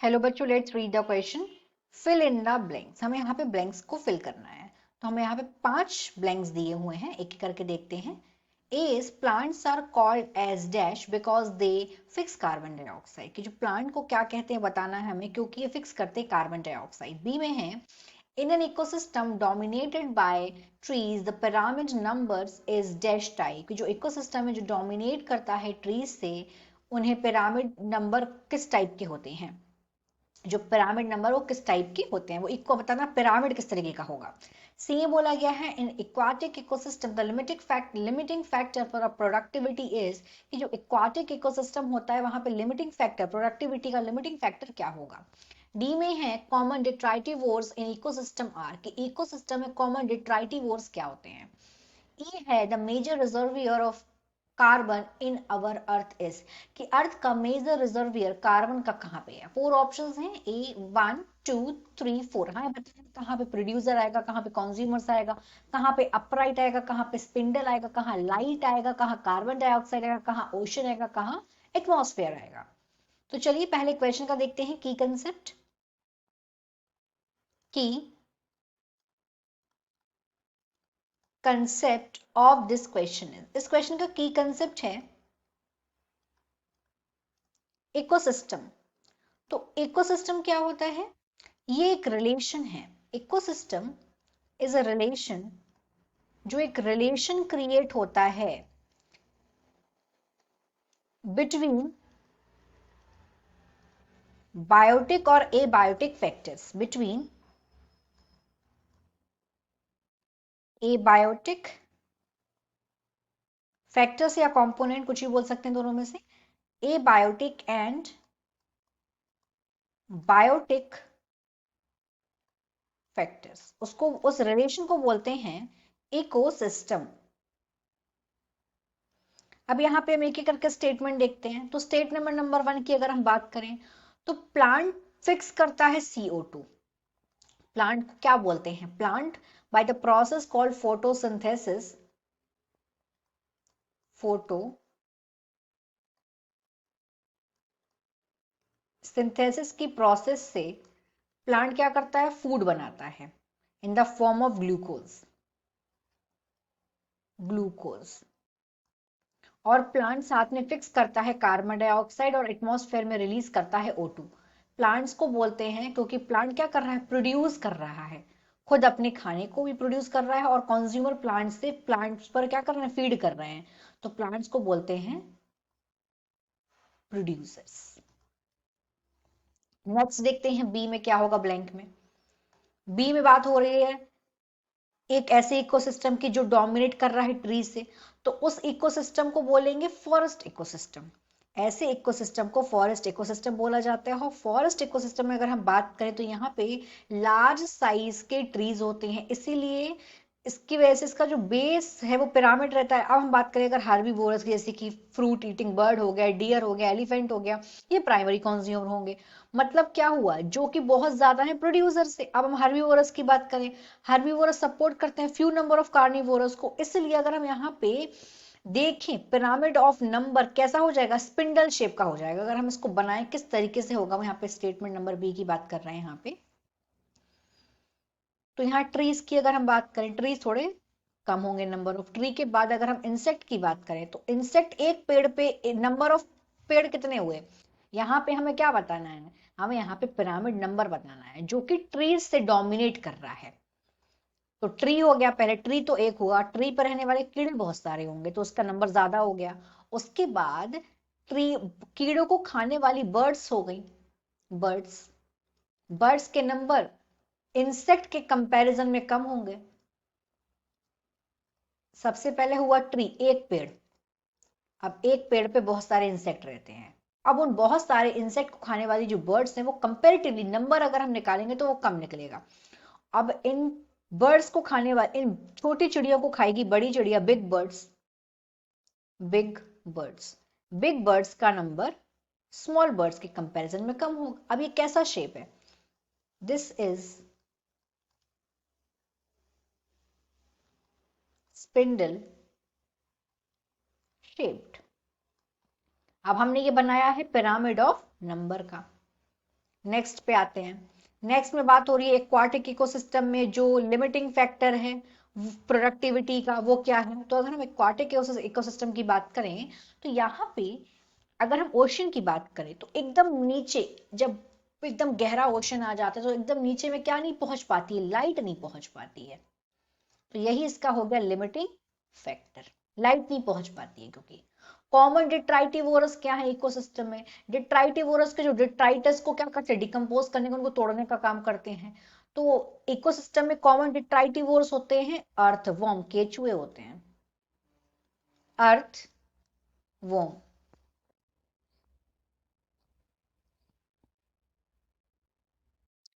Hello बच्चों, let's read the question. Fill in the blanks. हमें यहाँ पे ब्लैंक्स को फिल करना है। तो हमें यहाँ पे 5 ब्लैंक्स दिए हुए हैं, एक एक करके देखते हैं। As plants are called as dash because they fix carbon dioxide. कि जो प्लांट को क्या कहते हैं बताना है हमें, क्योंकि ये फिक्स करते हैं कार्बन डाइऑक्साइड। बी में है in an ecosystem dominated by trees the pyramid numbers is dash type. कि जो इकोसिस्टम है जो डोमिनेट करता है ट्रीज से, उन्हें पिरामिड नंबर किस टाइप के होते हैं। जो पिरामिड नंबर वो किस टाइप के होते हैं, वो इको बताना पिरामिड किस तरीके का होगा। सी ये बोला गया है in aquatic ecosystem the limiting factor for productivity is. कि जो इक्वाटिक इकोसिस्टम होता है वहां पे लिमिटिंग फैक्टर, प्रोडक्टिविटी का लिमिटिंग फैक्टर क्या होगा। डी में है common detritivores in ecosystem are. कि इकोसिस्टम में कॉमन डिट्राइटिवोर्स क्या होते हैं। ई है the major reservoir of carbon in our earth is. कि अर्थ का मेजर रिजर्वियर कार्बन का कहाँ पे है। 4 ऑप्शंस हैं, ए 1 2 3 4। हाँ बताइए कहाँ पे प्रोड्यूसर आएगा, कहाँ पे कंज्यूमर्स आएगा, कहाँ पे अपराइट आएगा, कहाँ पे स्पिंडल आएगा, कहाँ लाइट आएगा, कहाँ कार्बन डाइऑक्साइड आएगा, कहाँ ओशन आएगा, कहाँ एटमॉस्फेयर आएगा। तो चलिए पहले क्वेश्चन का देखते हैं। की कंसेप्ट की concept of this question is. इस क्वेश्चन का की कंसेप्ट है इकोसिस्टम। तो इकोसिस्टम क्या होता है, ये एक रिलेशन है। इकोसिस्टम इज अ रिलेशन, जो एक रिलेशन क्रिएट होता है बिटवीन बायोटिक और abiotic factors. Between abiotic factors या कंपोनेंट, कुछ भी बोल सकते हैं दोनों में से। एबायोटिक एंड बायोटिक फैक्टर्स, उसको उस रिलेशन को बोलते हैं इकोसिस्टम। अब यहाँ पे हम एक एक करके स्टेटमेंट देखते हैं। तो स्टेटमेंट नंबर 1 की अगर हम बात करें तो प्लांट फिक्स करता है CO2। प्लांट को क्या बोलते हैं, plant by the process called photosynthesis. Photo synthesis की प्रोसेस से प्लांट क्या करता है, फूड बनाता है in the form of glucose. Glucose और प्लांट साथ में फिक्स करता है कार्बन डाइऑक्साइड और एटमॉस्फेयर में रिलीज करता है O2। प्लांट्स को बोलते हैं क्योंकि प्लांट क्या कर रहा है, प्रोड्यूस कर रहा है, खुद अपने खाने को भी प्रोड्यूस कर रहा है और कंज्यूमर प्लांट से प्लांट्स पर क्या कर रहे हैं, फीड कर रहे हैं। तो प्लांट्स को बोलते हैं प्रोड्यूसर्स। नेक्स्ट देखते हैं बी में क्या होगा ब्लैंक में। बी में बात हो रही है एक ऐसे इकोसिस्टम की जो डोमिनेट कर रहा है ट्री से। तो उस इकोसिस्टम को बोलेंगे फॉरेस्ट इकोसिस्टम। ऐसे इकोसिस्टम को फॉरेस्ट इकोसिस्टम बोला जाता है। और फॉरेस्ट इकोसिस्टम में अगर हम बात करें तो यहाँ पे लार्ज साइज के ट्रीज होते हैं, इसीलिए इसकी वजह से इसका जो बेस है वो पिरामिड रहता है। अब हम बात करें अगर हार्बीवोरस की, जैसे कि फ्रूट ईटिंग बर्ड हो गया, डियर हो गया, एलिफेंट हो गया, ये प्राइमरी कंज्यूमर होंगे। मतलब क्या हुआ, जो कि बहुत ज्यादा है प्रोड्यूसर से। अब हम हार्बीवोरस की बात करें, हार्बीवोरस सपोर्ट करते हैं फ्यू नंबर ऑफ कार्निवोरस को, इसलिए अगर हम यहाँ पे देखें पिरामिड ऑफ नंबर कैसा हो जाएगा, स्पिंडल शेप का हो जाएगा। अगर हम इसको बनाएं किस तरीके से होगा, यहाँ पे स्टेटमेंट नंबर बी की बात कर रहे हैं यहाँ पे। तो यहाँ ट्रीज की अगर हम बात करें, ट्रीज थोड़े कम होंगे नंबर ऑफ। ट्री के बाद अगर हम इंसेक्ट की बात करें तो इंसेक्ट एक पेड़ पे नंबर ऑफ पेड़ कितने हुए, यहाँ पे हमें क्या बताना है, हमें यहाँ पे पिरामिड नंबर बताना है जो कि ट्रीज से डोमिनेट कर रहा है। तो ट्री हो गया, पहले ट्री तो एक हुआ, ट्री पर रहने वाले कीड़े बहुत सारे होंगे तो उसका नंबर ज्यादा हो गया। उसके बाद ट्री कीड़ों को खाने वाली बर्ड्स हो गई, बर्ड्स बर्ड्स के नंबर इंसेक्ट के कंपैरिजन में कम होंगे। सबसे पहले हुआ ट्री, एक पेड़। अब एक पेड़ पे बहुत सारे इंसेक्ट रहते हैं। अब उन बहुत सारे इंसेक्ट को खाने वाली जो बर्ड्स हैं वो कंपैरेटिवली नंबर अगर हम निकालेंगे तो वो कम निकलेगा। अब इन बर्ड्स को खाने वाले, इन छोटी चिड़ियों को खाएगी बड़ी चिड़िया, big birds. Big birds big birds का नंबर स्मॉल बर्ड्स के कंपैरिजन में कम होगा। अब ये कैसा शेप है, दिस इज स्पिंडल शेप्ड। अब हमने ये बनाया है पिरामिड ऑफ नंबर का। नेक्स्ट पे आते हैं। नेक्स्ट में बात हो रही है एक्वाटिक इकोसिस्टम में जो लिमिटिंग फैक्टर है प्रोडक्टिविटी का, वो क्या है। तो अगर हम एक्वाटिक इकोसिस्टम की बात करें तो यहाँ पे अगर हम ओशन की बात करें तो एकदम नीचे, जब एकदम गहरा ओशन आ जाता है तो एकदम नीचे में क्या नहीं पहुंच पाती है, लाइट नहीं पहुंच पाती है। तो यही इसका हो गया लिमिटिंग फैक्टर, लाइट नहीं पहुंच पाती है। क्योंकि कॉमन डिट्राइटिवोरस क्या है इकोसिस्टम में, डिट्राइटिवोरस के जो डिट्राइटस को क्या करते हैं, डिकम्पोज करने का, उनको तोड़ने का काम करते हैं। तो इकोसिस्टम में कॉमन डिट्राइटिवोरस होते हैं अर्थवॉर्म, केचुए होते हैं, अर्थवॉर्म।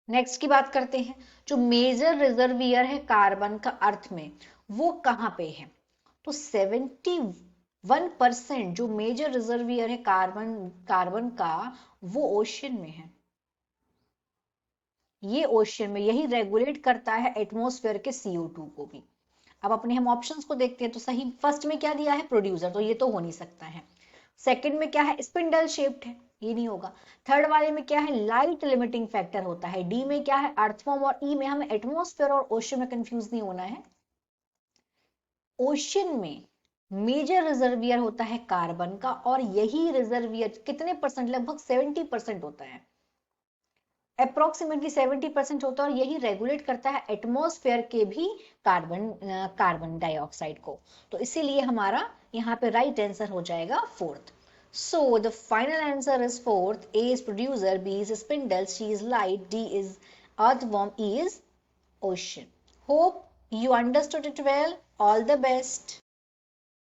नेक्स्ट की बात करते हैं। जो मेजर रिजर्वियर है कार्बन का अर्थ में, वो कहाँ पे है। तो 71% जो मेजर रिजर्वियर है कार्बन कार्बन का, वो ओशियन में है। ये ओशियन में, यही रेगुलेट करता है एटमॉस्फेयर के CO2 को भी। अब अपने हम ऑप्शंस को देखते हैं तो सही फर्स्ट में क्या दिया है, प्रोड्यूसर, तो ये तो हो नहीं सकता है। सेकंड में क्या है, स्पिंडल शेप्ड है, ये नहीं होगा। थर्ड वाले में क्या है, लाइट लिमिटिंग फैक्टर होता है। डी में क्या है, अर्थफॉर्म, और ई में हमें एटमॉस्फेयर और ओशन में कंफ्यूज नहीं होना है। ओशन में मेजर रिजर्वियर होता है कार्बन का, और यही रिजर्वियर कितने परसेंट, लगभग 70% होता है, अप्रोक्सीमेटली 70% होता है, और यही रेगुलेट करता है एटमॉस्फेयर के भी कार्बन डाइऑक्साइड को। तो इसीलिए हमारा यहाँ पे राइट आंसर हो जाएगा fourth. So the final answer is fourth. A is producer, B is spindle, C is light, D is earthworm, E is ocean. Hope you understood it well. All the best.